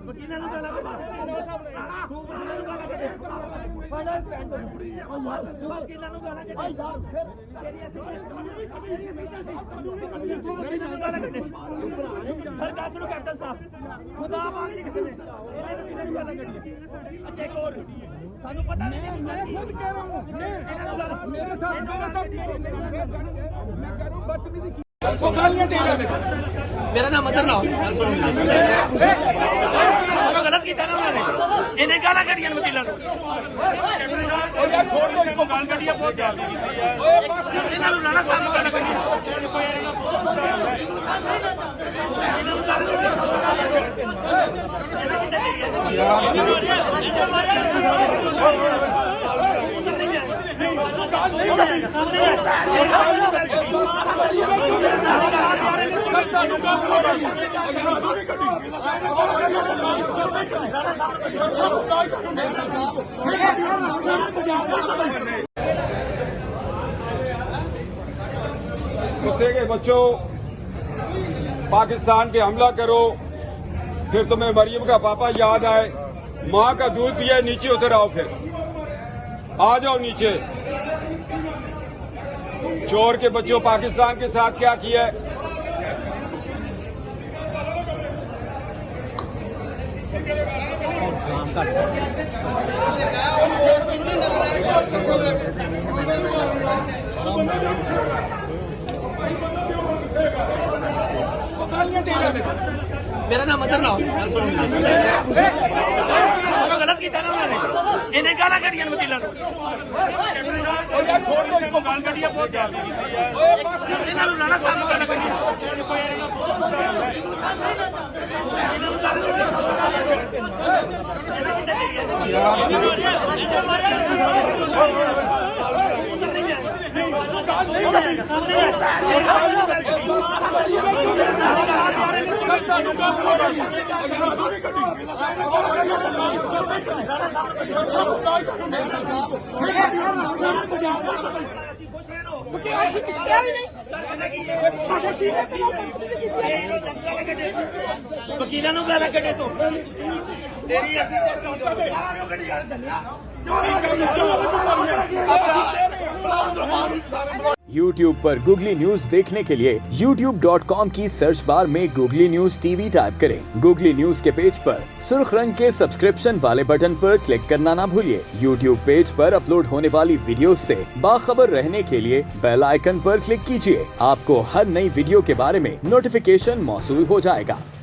वकीलों ने गाला कटा तू वकीलों ने गाला कटे फाड़ा पैंट तू वकीलों ने गाला कटे सरकार ਨੂੰ ਕੈਪਟਨ ਸਾਹਿਬ ਖੁਦਾ ਮਾਂਗ ਨਹੀਂ ਕਿਸੇ ਨੇ ਇਹਨੇ ਨੂੰ ਕਿਹਨੇ ਗਾਲਾ ਕੱਢੀ ਅੱਛਾ ਇੱਕ ਹੋਰ ਸਾਨੂੰ ਪਤਾ ਨਹੀਂ ਮੈਂ ਖੁਦ ਕਹਿ ਰਹਾ ਹੂੰ ਮੇਰੇ ਸਾਥ मैं कह रहा हूं बदतमीजी को गालियां दे रहा है मेरा नाम अजहर ना हो गलत किया ना उन्होंने इन्हें गाला कटियां वकीलों ने यार छोड़ दो इनको गाल कटियां बहुत ज्यादा इन्हां नु राणा साहब गाला कटियां कुत्ते के बच्चों, पाकिस्तान पे हमला करो, फिर तुम्हें मरियम का पापा याद आए, माँ का दूध पिए, नीचे उतर आओ, फिर आ जाओ नीचे। चोर के बच्चों, पाकिस्तान के साथ क्या किया है? मेरा नाम अजहर ना हो गलत किया ना उन्होंने इन्हें गाला कटियां वकीलों ने यार छोड़ दो इनको गाल कटियां बहुत ज्यादा इन्हां नु राणा साहब गाला कटियां वकीलों ने गाला कटे तो तेरी YouTube पर गूगली न्यूज देखने के लिए youtube.com की सर्च बार में गूगली न्यूज टीवी टाइप करें। गूगली न्यूज के पेज पर सुर्ख रंग के सब्सक्रिप्शन वाले बटन पर क्लिक करना ना भूलिए। YouTube पेज पर अपलोड होने वाली वीडियो से बाखबर रहने के लिए बेल आइकन पर क्लिक कीजिए। आपको हर नई वीडियो के बारे में नोटिफिकेशन मौसूल हो जाएगा।